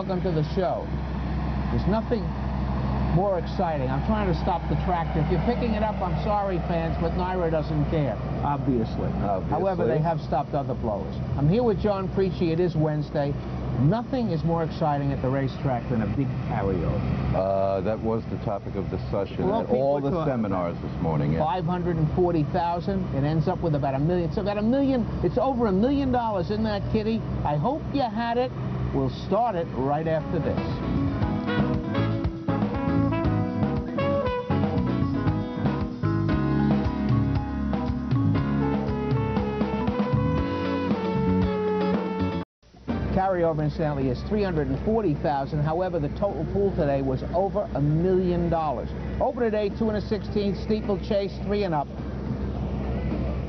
welcome to the show. There's nothing more exciting. I'm trying to stop the tractor. If you're picking it up, I'm sorry, fans, but Naira doesn't care, obviously. However, they have stopped other blowers. I'm here with John Pricci. It is Wednesday. Nothing is more exciting at the racetrack than a big carryover. That was the topic of discussion at all the seminars this morning. Yeah. 540,000. It ends up with about $1 million. It's about $1 million. It's over $1 million, isn't that, Kitty? I hope you had it. We'll start it right after this. Carryover, incidentally, is $340,000. However, the total pool today was over $1 million. Over today, 2 1/16 steeplechase, 3 and up.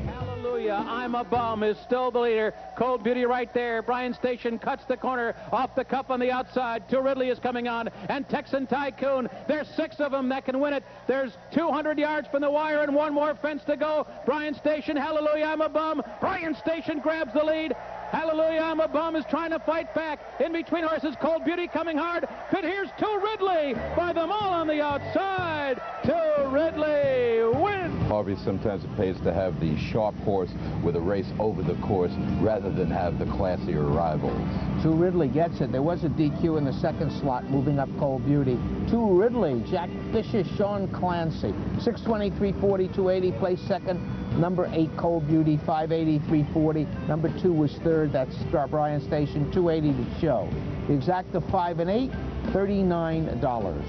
Hallelujah, I'm a Bum is still the leader. Cold Beauty right there. Bryan Station cuts the corner off the cup on the outside. Two Ridley is coming on, and Texan Tycoon. There's 6 of them that can win it. There's 200 yards from the wire and 1 more fence to go. Bryan Station, Hallelujah, I'm a Bum. Bryan Station grabs the lead. Hallelujah, I'm a Bum is trying to fight back. In between horses, Cold Beauty coming hard. But here's Two Ridley by them all on the outside. Two Ridley wins. Harvey, sometimes it pays to have the sharp horse with a race over the course rather than have the classier rivals. Two Ridley gets it. There was a DQ in the second slot, moving up Cold Beauty. Two Ridley, Jack Fisher, Sean Clancy. 620, 340, 280, placed second. Number 8, Cold Beauty, 580, 340. Number 2 was third. That's Bryan Station, 280 to show. The exact of 5 and 8, $39.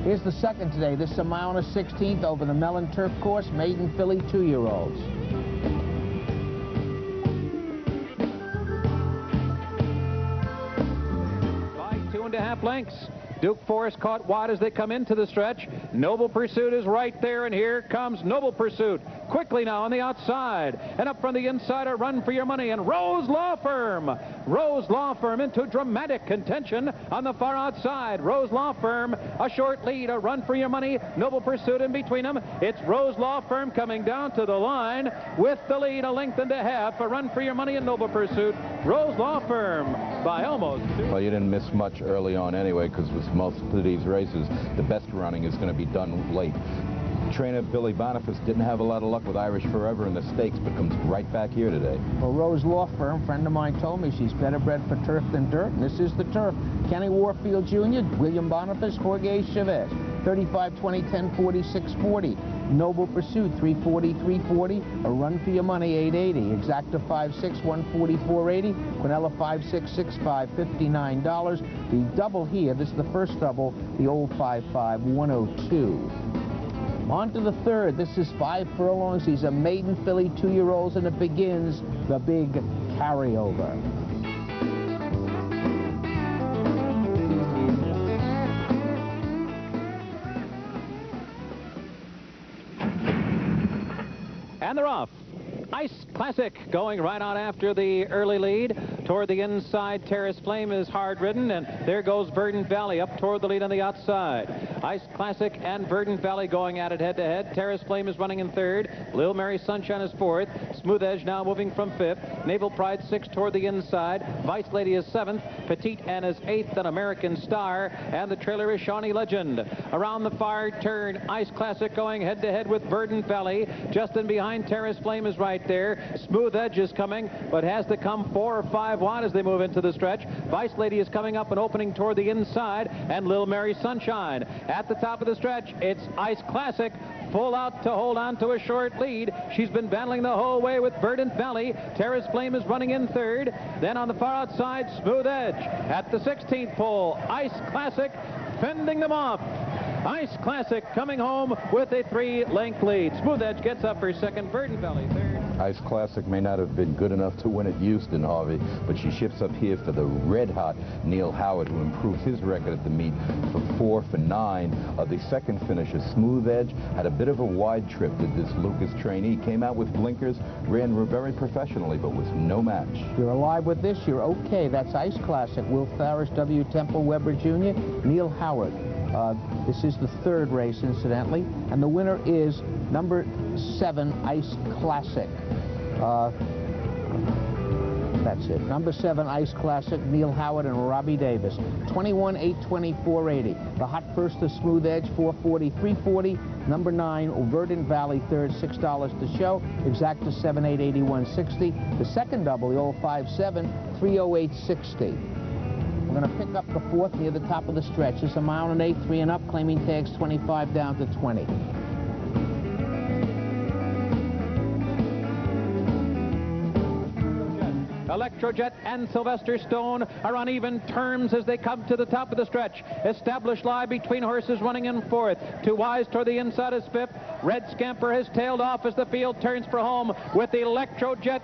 Here's the second today. This is a 1/16 mile over the Mellon Turf course. Maiden filly, 2-year-olds. By 2.5 lengths. Duke Forest caught wide as they come into the stretch. Noble Pursuit is right there, and here comes Noble Pursuit. Quickly now on the outside. And up from the inside, a Run for Your Money. And Rose Law Firm. Rose Law Firm into dramatic contention on the far outside. Rose Law Firm, a short lead, a Run for Your Money. Noble Pursuit in between them. It's Rose Law Firm coming down to the line with the lead, 1.5 lengths. A Run for Your Money and Noble Pursuit. Rose Law Firm by almost 2. Well, you didn't miss much early on anyway, because with most of these races, the best running is going to be done late. Trainer Billy Boniface didn't have a lot of luck with Irish Forever in the stakes, but comes right back here today. Well, Rose Law Firm, friend of mine told me she's better bred for turf than dirt, and this is the turf. Kenny Warfield Jr., William Boniface, Jorge Chavez, 35, 20, 10, 40, 640. Noble Pursuit, 340, 340. A Run for Your Money, 880. Exacta 5.6, 140, 480. Quinella 5.6, 6.5, $59. The double here, this is the first double, the old 5.5, 102. On to the third. This is 5 furlongs. He's a maiden filly, 2-year-olds, and it begins the big carryover. And they're off. Ice Classic going right on after the early lead. Toward the inside, Terrace Flame is hard-ridden, and there goes Verdant Valley up toward the lead on the outside. Ice Classic and Verdant Valley going at it head-to-head. Terrace Flame is running in third. Lil Mary Sunshine is fourth. Smooth Edge now moving from fifth. Naval Pride 6th toward the inside. Vice Lady is 7th. Petite Anne is 8th, and American Star. And the trailer is Shawnee Legend. Around the far turn, Ice Classic going head-to-head with Verdant Valley. Just in behind, Terrace Flame is right there. Smooth Edge is coming, but has to come 4 or 5 wide as they move into the stretch. Vice Lady is coming up and opening toward the inside, and Lil Mary Sunshine. At the top of the stretch, it's Ice Classic, full out to hold on to a short lead. She's been battling the whole way with Verdant Valley. Terrace Flame is running in third. Then on the far outside, Smooth Edge. At the 16th pole, Ice Classic fending them off. Ice Classic coming home with a 3-length lead. Smooth Edge gets up for second. Verdant Valley third. Ice Classic may not have been good enough to win at Houston, Harvey, but she ships up here for the red-hot Neil Howard, who improved his record at the meet from 4 for 9. The second finisher, Smooth Edge, had a bit of a wide trip. Did this Lucas trainee, came out with blinkers, ran very professionally, but was no match. You're alive with this, you're okay. That's Ice Classic. Will Farris, W. Temple Weber Jr., Neil Howard. This is the third race, incidentally, and the winner is number 7, Ice Classic. That's it. Number 7, Ice Classic, Neil Howard and Robbie Davis. 21, 820, 480. The hot first, the Smooth Edge, 440, 340. Number 9, Verdant Valley, third, $6 to show. Exacta 7, 8, 81.60. The second double, the old 5-7, 308.60. We're going to pick up the fourth near the top of the stretch. It's a mile and 8, 3 and up, claiming tags 25 down to 20. Electrojet and Sylvester Stone are on even terms as they come to the top of the stretch. Established lie between horses running in fourth. Two Wise toward the inside is fifth. Red Scamper has tailed off as the field turns for home with Electrojet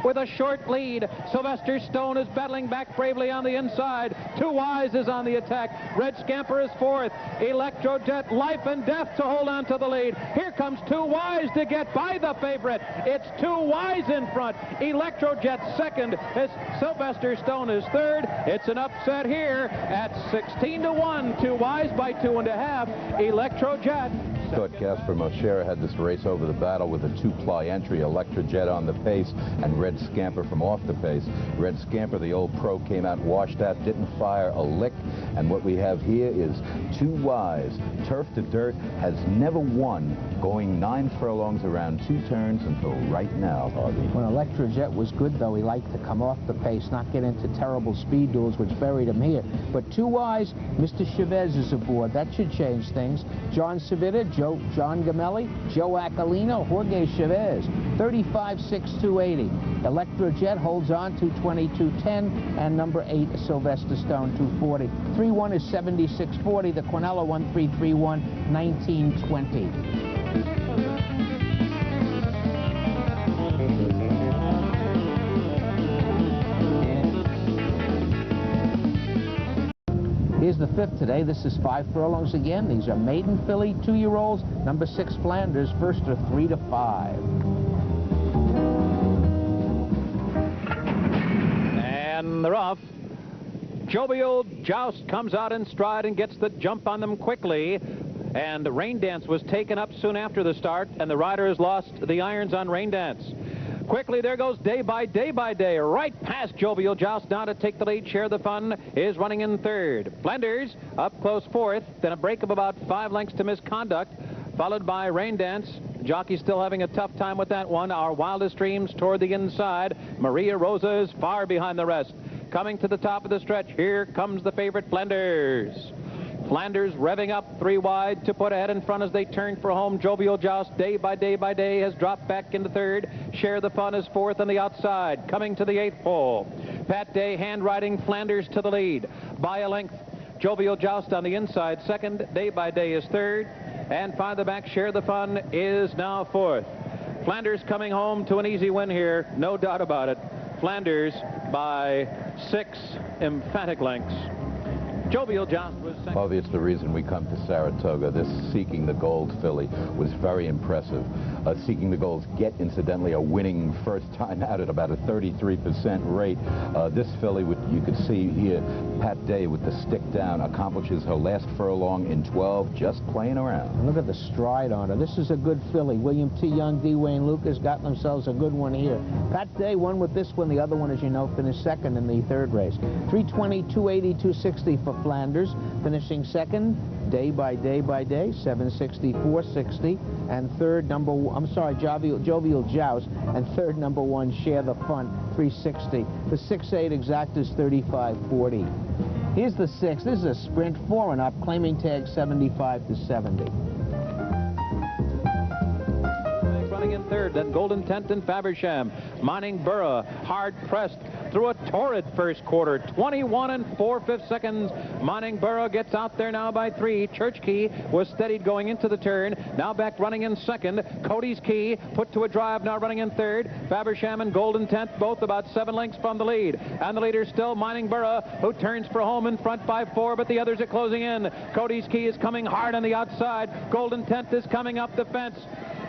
with a short lead. Sylvester Stone is battling back bravely on the inside. Two Wise is on the attack. Red Scamper is fourth. Electrojet, life and death to hold on to the lead. Here comes Two Wise to get by the favorite. It's Two Wise in front. Electrojet second as Sylvester Stone is third. It's an upset here at 16-1. Two Wise by 2.5. Electrojet. Thought Casper Moschera had this race over the battle with a two-ply entry, Electrojet on the pace and Red Scamper from off the pace. Red Scamper, the old pro, came out washed out, didn't fire a lick, and what we have here is Two Wise. Turf to Dirt has never won, going 9 furlongs around 2 turns until right now, Harvey. When Electrojet was good, though, he liked to come off the pace, not get into terrible speed duels, which buried him here. But Two Wise, Mr. Chavez is aboard. That should change things. John Civita, John Gamelli, Joe Aquilino, Jorge Chavez, 35.6, 280. Electrojet holds on, 222.10, and number 8, Sylvester Stone, 240. 3-1 is 76.40. The Quinella 1331, 1920. Here's the fifth today. This is 5 furlongs again. These are maiden filly 2-year-olds. Number 6, Flanders. First are 3 to 5. And they're off. Jovial Joust comes out in stride and gets the jump on them quickly. And the Rain Dance was taken up soon after the start, and the rider has lost the irons on Rain Dance. Quickly, there goes Day by Day, right past Jovial Joust. Now to take the lead, Share the Fun is running in third. Flanders up close fourth, then a break of about 5 lengths to Misconduct, followed by Rain Dance. Jockey still having a tough time with that one. Our Wildest Dreams toward the inside. Maria Rosa is far behind the rest. Coming to the top of the stretch, here comes the favorite, Flanders. Flanders revving up 3 wide to put ahead in front as they turn for home. Jovial Joust, Day by Day has dropped back into third. Share the Fun is fourth on the outside. Coming to the 8th pole. Pat Day hand-riding Flanders to the lead by a length. Jovial Joust on the inside second. Day by Day is third. And farther back, Share the Fun is now fourth. Flanders coming home to an easy win here, no doubt about it. Flanders by 6 emphatic lengths. Jovial Joust was second. Harvey, it's the reason we come to Saratoga. This Seeking the Gold filly was very impressive. Seeking the Gold's get, incidentally, a winning first time out at about a 33% rate. This filly, you could see here, Pat Day with the stick down, accomplishes her last furlong in 12, just playing around. And look at the stride on her. This is a good filly. William T. Young, D. Wayne Lucas got themselves a good one here. Pat Day won with this one. The other one, as you know, finished second in the third race. 320, 280, 260 for Flanders. Finishing second, Day by Day, 760, 460. And third, Jovial Joust. And third, number 1, Share the Fun, 360. The 6-8 exact is 35.40. Here's the 6. This is a sprint, 4 and up, claiming tag 75 to 70. Running in third, then Golden Tent and Fabersham. Mining Borough, hard pressed through a torrid first quarter. 21 4/5 seconds. Mining Borough gets out there now by 3. Church Key was steadied going into the turn. Now back running in second. Cody's Key put to a drive, now running in third. Fabersham and Golden Tent both about 7 lengths from the lead. And the leader still Mining Borough, who turns for home in front by 4, but the others are closing in. Cody's Key is coming hard on the outside. Golden Tent is coming up the fence.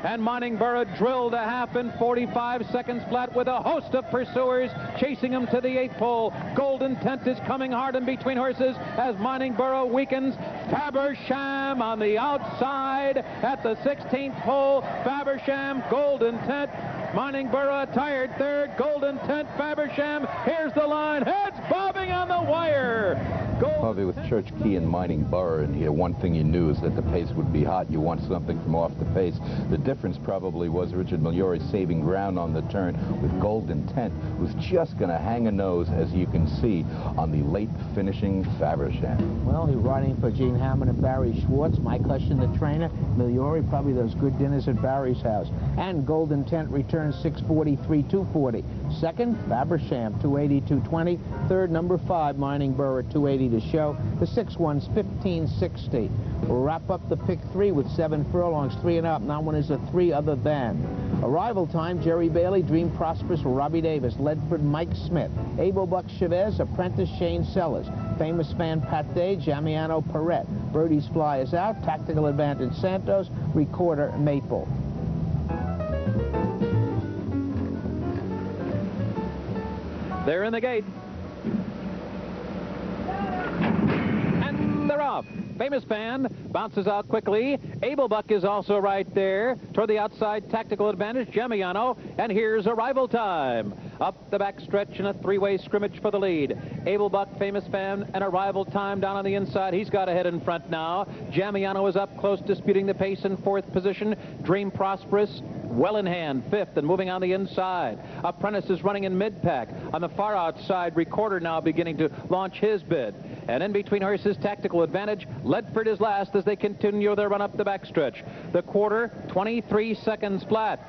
And Mining Borough drilled a half in 45 seconds flat with a host of pursuers chasing him to the 8th pole. Golden Tent is coming hard in between horses as Mining Borough weakens. Fabersham on the outside at the 16th pole. Fabersham, Golden Tent, Mining Borough tired third. Golden Tent, Fabersham. Here's the line. Heads bobbing on the wire. Harvey, with Church Key and Mining Borough in here, one thing you knew is that the pace would be hot. You want something from off the pace. The difference probably was Richard Miliori saving ground on the turn with Golden Tent, who's just going to hang a nose, as you can see, on the late finishing Fabersham. Well, he's riding for Gene Hammond and Barry Schwartz. My question, the trainer, Miliori, probably those good dinners at Barry's house. And Golden Tent returns 643, 240. Second, Fabersham, 280, 220. Third, number 5, Mining Borough, 280 to show. The 6 one's 1560. We'll wrap up the pick 3 with 7 furlongs, 3 and up. Now one is a 3 other than. Arrival time, Jerry Bailey, Dream Prosperous, Robbie Davis, Ledford, Mike Smith, Abel Buck Chavez, Apprentice Shane Sellers, Famous Fan Pat Day, Jamiano Perret, Birdie's Fly is out, Tactical Advantage Santos, Recorder Maple. They're in the gate. And they're off. Famous Fan bounces out quickly. Abel Buck is also right there. Toward the outside, Tactical Advantage, Jamiano. And here's Arrival Time. Up the back stretch in a three-way scrimmage for the lead. Abel Buck, Famous Fan, and Arrival Time down on the inside. He's got ahead in front now. Jamiano is up close, disputing the pace in 4th position. Dream Prosperous well in hand, 5th, and moving on the inside. Apprentice is running in mid-pack. On the far outside, Recorder now beginning to launch his bid. And in between horses, Tactical Advantage. Ledford is last as they continue their run up the backstretch. The quarter, 23 seconds flat.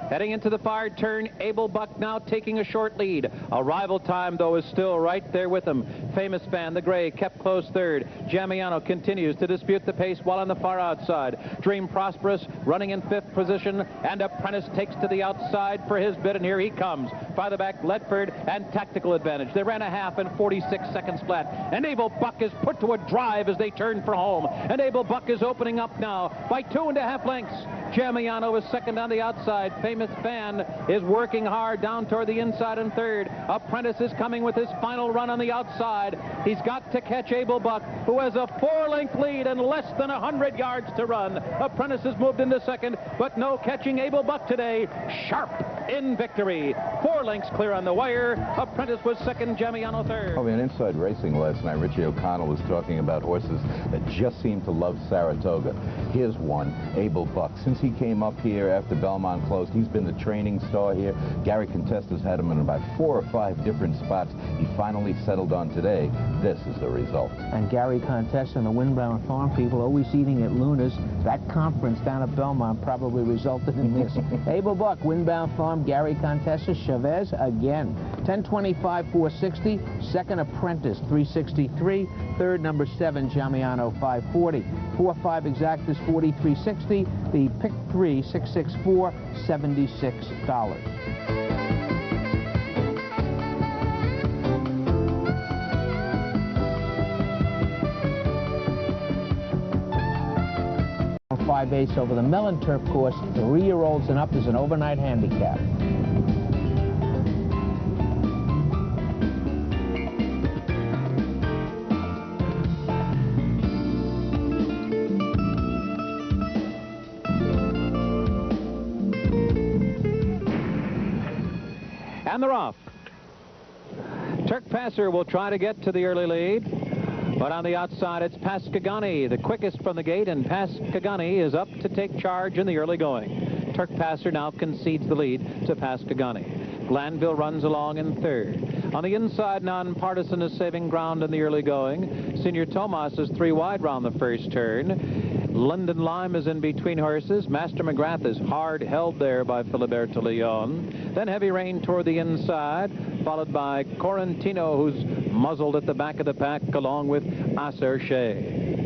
Heading into the far turn, Abel Buck now taking a short lead. Arrival Time, though, is still right there with him. Famous Fan, the gray, kept close third. Jamiano continues to dispute the pace while on the far outside. Dream Prosperous running in 5th position, and Apprentice takes to the outside for his bid, and here he comes. Farther back, Ledford and Tactical Advantage. They ran a half in 46 seconds flat, and Abel Buck is put to a drive as they turn for home. And Abel Buck is opening up now by 2.5 lengths. Jamiano is second on the outside. Famous Fan is working hard down toward the inside in third. Apprentice is coming with his final run on the outside. He's got to catch Abel Buck, who has a 4-length lead and less than 100 yards to run. Apprentice has moved into second, but no catching Abel Buck today. Sharp in victory. 4 lengths clear on the wire. Apprentice was second, Jamiano third. Oh, in Inside Racing last night, Richie O'Connell was talking about horses that just seem to love Saratoga. Here's one, Abel Buck. Since he came up here after Belmont closed, he's been the training star here. Gary Contesta's had him in about 4 or 5 different spots. He finally settled on today. This is the result. And Gary Contesta and the Windbound Farm people always eating at Luna's. That conference down at Belmont probably resulted in this. Abel Buck, Windbound Farm, Gary Contesta, Chavez again. 1025, 460. Second, Apprentice, 363. Third, number 7, Jamiano, 540. 4-5 exact is 4360. The pick 3, 664, $76. .5/8 over the Mellon Turf course. 3-year-olds and up is an overnight handicap. And they're off. Turk Passer will try to get to the early lead, but on the outside it's Pascagani, the quickest from the gate, and Pascagani is up to take charge in the early going. Turk Passer now concedes the lead to Pascagani. Glanville runs along in third. On the inside, Nonpartisan is saving ground in the early going. Senior Tomas is 3 wide round the first turn. London Lime is in between horses. Master McGrath is hard held there by Filiberto Leon. Then Heavy Rain toward the inside, followed by Correntino, who's muzzled at the back of the pack, along with Acer Shea.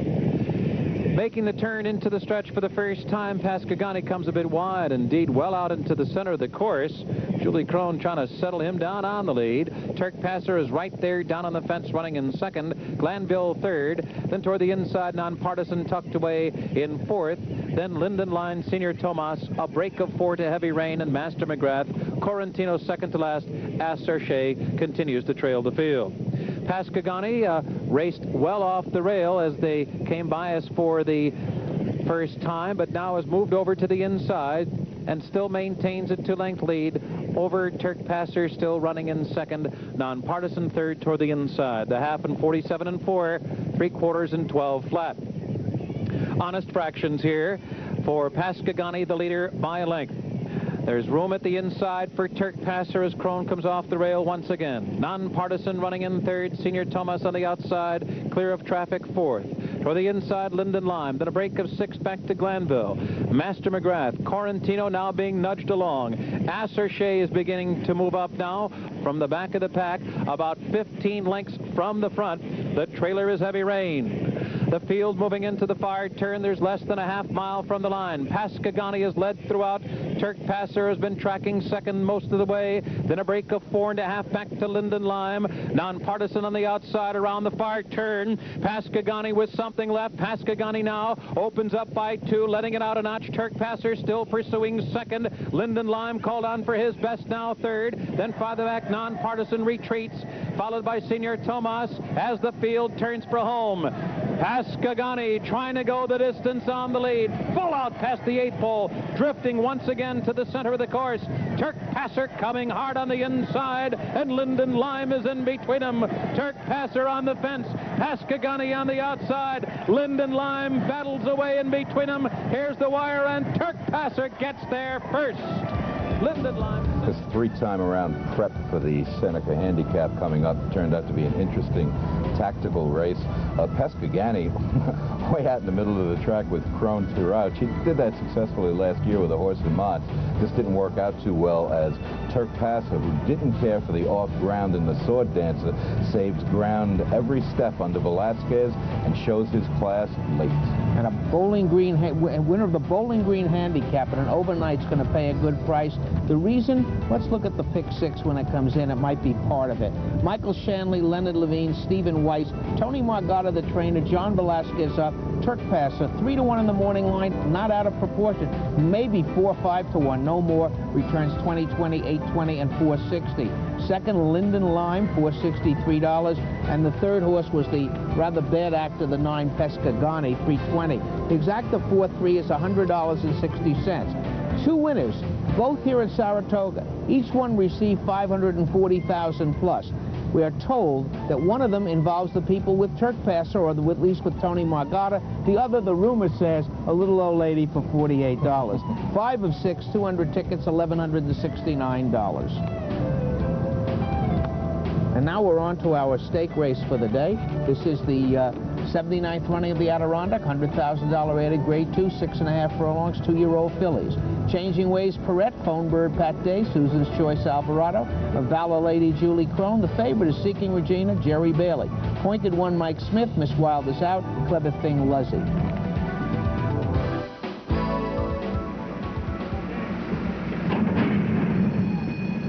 Making the turn into the stretch for the first time, Pascagani comes a bit wide, indeed well out into the center of the course. Julie Crone trying to settle him down on the lead. Turk Passer is right there down on the fence running in second. Glanville third. Then toward the inside, Nonpartisan tucked away in fourth. Then Linden Line, Senior Tomas, a break of 4 to Heavy Rain and Master McGrath. Correntino second to last. Acer Shea continues to trail the field. Pascagani raced well off the rail as they came by us for the first time, but now has moved over to the inside and still maintains a 2-length lead over Turk Passer, still running in second. Nonpartisan third toward the inside. The half in 47 and 4, 3/4 and 12 flat. Honest fractions here for Pascagani, the leader by a length. There's room at the inside for Turk Passer as Crone comes off the rail once again. Nonpartisan running in third. Senior Thomas on the outside, clear of traffic fourth. Toward the inside, Linden Lime. Then a break of 6 back to Glanville. Master McGrath. Correntino now being nudged along. Asserche is beginning to move up now from the back of the pack, about 15 lengths from the front. The trailer is Heavy Rain. The field moving into the far turn. There's less than a half mile from the line. Pascagani has led throughout. Turk Passer has been tracking second most of the way. Then a break of 4.5 back to Linden Lime. Nonpartisan on the outside around the far turn. Pascagani with something left. Pascagani now opens up by 2, letting it out a notch. Turk Passer still pursuing second. Linden Lime called on for his best now third. Then farther back, Nonpartisan retreats, followed by Senior Tomas as the field turns for home. Pascagani trying to go the distance on the lead. Full out past the 8th pole, drifting once again to the center of the course. Turk Passer coming hard on the inside, and Linden Lime is in between them. Turk Passer on the fence, Pascagani on the outside. Linden Lime battles away in between them. Here's the wire, and Turk Passer gets there first. Linden Lime. This 3-time around prep for the Seneca Handicap coming up turned out to be an interesting tactical race. Pascagani, way out in the middle of the track with Crone throughout. She did that successfully last year with a horse in Mott. This didn't work out too well as Turk Passer, who didn't care for the off ground in the Sword Dancer, saves ground every step under Velasquez and shows his class late. And a Bowling Green winner of the Bowling Green Handicap and an overnight's going to pay a good price. The reason? Let's look at the pick 6 when it comes in. It might be part of it. Michael Shanley, Leonard Levine, Stephen Weiss, Tony Margotto, the trainer, John Velasquez up, Turk Passer, 3-1 in the morning line, not out of proportion. Maybe 4 or 5 to 1, no more. Returns 20-20, 8-20, and 460. Second, Linden Lime, $463. And the third horse was the rather bad actor, the 9 Pascagani, $320. The exacta 4-3 is $100.60. 2 winners, both here at Saratoga. Each one received $540,000 plus. We are told that one of them involves the people with Turk Passer, or at least with Tony Margotto. The other, the rumor says, a little old lady for $48. 5 of 6, 200 tickets, $1,169. And now we're on to our stake race for the day. This is the 79th running of the Adirondack, $100,000 added grade 2, 6.5 furlongs, 2-year-old fillies. Changing Ways, Perrette, Phone Bird, Pat Day, Susan's Choice, Alvarado, Valor Lady, Julie Crone. The favorite is Seeking Regina, Jerry Bailey. Pointed 1, Mike Smith. Miss Wild is out. Clever Thing, Luzzy.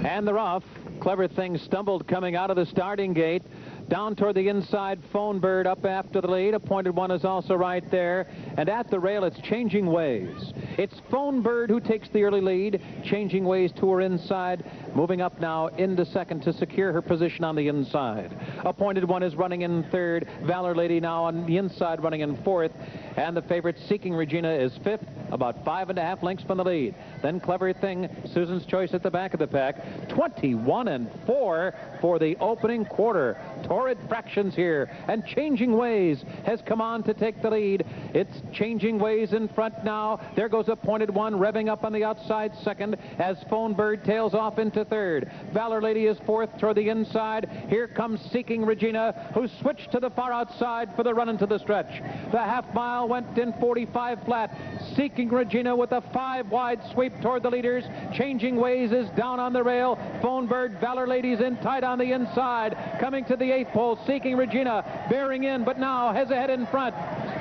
And they're off. Clever Thing stumbled coming out of the starting gate. Down toward the inside, Phone Bird up after the lead. Appointed 1 is also right there. And at the rail, it's Changing Ways. It's Phone Bird who takes the early lead. Changing Ways to her inside. Moving up now into second to secure her position on the inside. Appointed 1 is running in third. Valor Lady now on the inside running in fourth. And the favorite Seeking Regina is fifth, about 5.5 lengths from the lead. Then Clever Thing, Susan's Choice at the back of the pack. 21 and 4 for the opening quarter. Torrid fractions here, and Changing Ways has come on to take the lead. It's Changing Ways in front now. There goes Appointed 1 revving up on the outside second as Phone Bird tails off into third. Valor Lady is fourth toward the inside. Here comes Seeking Regina, who switched to the far outside for the run into the stretch. The half mile went in 45 flat. Seeking Regina with a 5-wide sweep toward the leaders. Changing Ways is down on the rail. Phone Bird, Valor Lady's in tight on the inside. Coming to the 8th pole, Seeking Regina bearing in, but now has a head in front.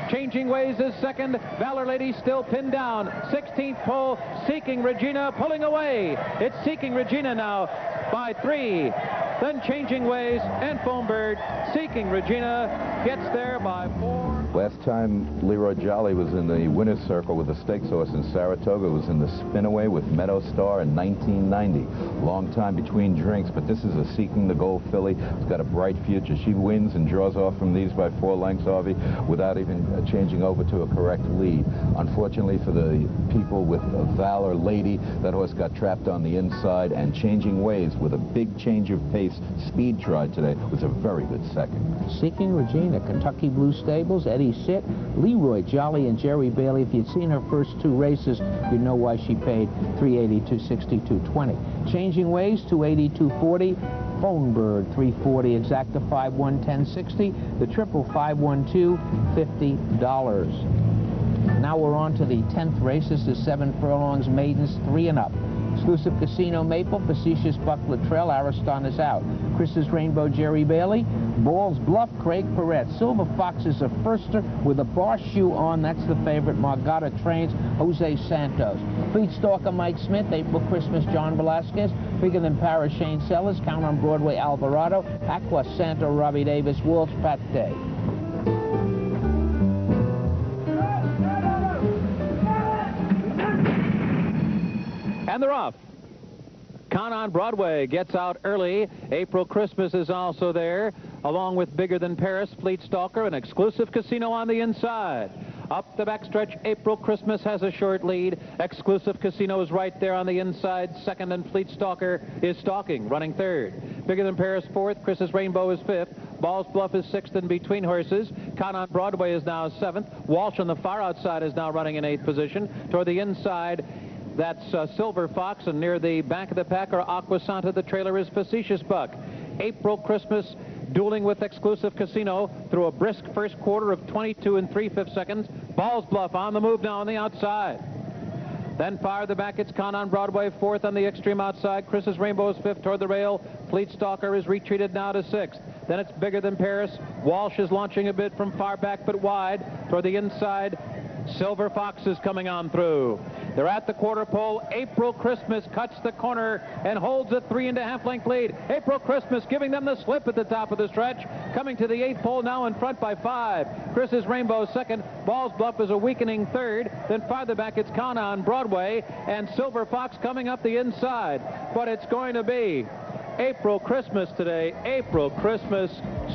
Changing Ways is second. Valor Lady still pinned down. 16th pole, Seeking Regina pulling away. It's Seeking Regina now by 3. Then Changing Ways and Phone Bird. Seeking Regina gets there by 4. Last time Leroy Jolly was in the winner's circle with the stakes horse in Saratoga was in the Spinaway with Meadow Star in 1990. Long time between drinks, but this is a Seeking the Gold filly. It's got a bright future. She wins and draws off from these by 4 lengths, Harvey, without even changing over to a correct lead. Unfortunately for the people with Valor Lady, that horse got trapped on the inside, and Changing Ways with a big change of pace speed tried today was a very good second. Seeking Regina, Kentucky Blue Stables, Eddie Sitt, Leroy Jolly, and Jerry Bailey. If you'd seen her first 2 races, you'd know why she paid $380, $260, $220. Changing Ways, $280, $240. Phone Bird, $340. Exacta, $5-1, $10.60. The Triple, $5-1-2, $50. Now we're on to the 10th race. This is 7 furlongs, maidens, 3 and up. Exclusive Casino Maple, Facetious Buck Latrell, Ariston is out. Chris's Rainbow, Jerry Bailey. Ball's Bluff, Craig Perret. Silver Fox is a firster with a bar shoe on. That's the favorite. Margada Trains, Jose Santos. Fleet Stalker, Mike Smith. April Christmas, John Velasquez. Bigger Than Paris, Shane Sellers. Count on Broadway, Alvarado. Aqua Santo, Robbie Davis. Walsh, Pat Day. And they're off. Count on Broadway gets out early. April Christmas is also there, along with Bigger Than Paris, Fleet Stalker, and Exclusive Casino on the inside. Up the backstretch, April Christmas has a short lead. Exclusive Casino is right there on the inside. Second, and Fleet Stalker is stalking, running third. Bigger Than Paris fourth. Chris's Rainbow is fifth. Ball's Bluff is sixth in between horses. Count on Broadway is now seventh. Walsh on the far outside is now running in eighth position. Toward the inside, that's Silver Fox, and near the back of the pack are Aqua Santa. The trailer is Facetious Buck. April Christmas dueling with Exclusive Casino through a brisk first quarter of 22 3/5 seconds. Ball's Bluff on the move now on the outside. Then far the back, it's Count on Broadway fourth on the extreme outside. Chris's Rainbow is fifth toward the rail. Fleet Stalker is retreated now to sixth. Then it's Bigger Than Paris. Walsh is launching a bit from far back but wide. Toward the inside, Silver Fox is coming on through. They're at the quarter pole. April Christmas cuts the corner and holds a 3.5 length lead. April Christmas giving them the slip at the top of the stretch. Coming to the 8th pole now in front by 5. Chris's Rainbow second. Ball's Bluff is a weakening third. Then farther back it's Count on Broadway and Silver Fox coming up the inside. But it's going to be April Christmas today. April Christmas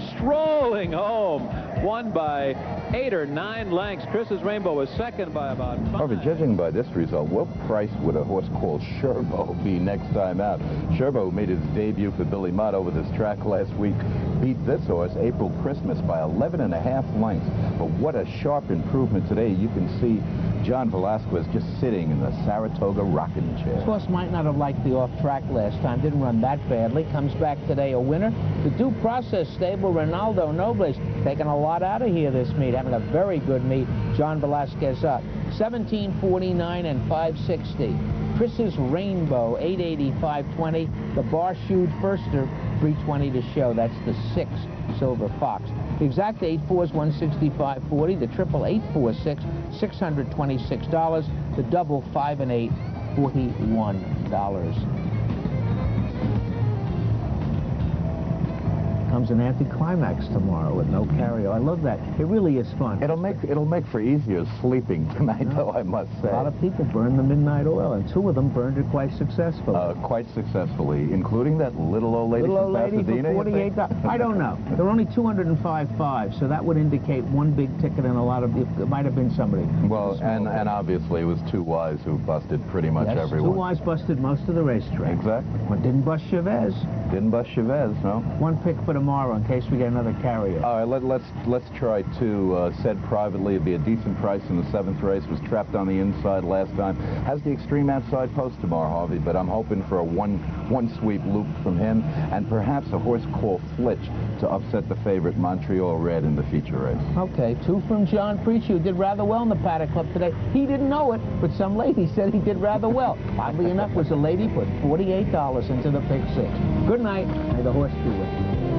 strolling home. Won by 8 or 9 lengths. Chris's Rainbow was second by about 5. Harvey, judging by this result, what price would a horse called Sherbo be next time out? Sherbo made his debut for Billy Mott over this track last week. Beat this horse, April Christmas, by 11.5 lengths. But what a sharp improvement today. You can see John Velasquez just sitting in the Saratoga rocking chair. This horse might not have liked the off-track last time. Didn't run that badly. Comes back today a winner. The Due Process stable, Ronaldo Nobles, taking a lot out of here this meet. Having a very good meet. John Velasquez up. 17.49 and 5.60. Chris's Rainbow, 8.80, 5.20. The Bar Shoed Firster, 3.20 to show. That's the 6 Silver Fox. The exact 8.4 is 165.40. The triple 8.46, $626. The double 5 and 8, $41. Comes an anticlimax tomorrow with no carry. I love that. It really is fun. It'll make for easier sleeping tonight, though, I must say. A lot of people burn the midnight oil, and 2 of them burned it quite successfully. Quite successfully, including that little old lady little from old lady Pasadena. for $48. I don't know. There were only 205.5, so that would indicate one big ticket and a lot of. It might have been somebody. Well, and obviously it was 2 Wise who busted pretty much everyone. 2 Wise busted most of the racetrack. Exactly. But didn't bust Chavez. Didn't bust Chavez, no. One pick for tomorrow in case we get another carrier. All right, let's try to said privately. It'd be a decent price in the 7th race. Was trapped on the inside last time. Has the extreme outside post tomorrow, Harvey, but I'm hoping for a one sweep loop from him, and perhaps a horse called Flitch to upset the favorite Montreal Red in the feature race. Okay, 2 from John Pricci, who did rather well in the Paddock Club today. He didn't know it, but some lady said he did rather well. Oddly enough, was a lady put $48 into the pick 6. Good night. May the horse be with you.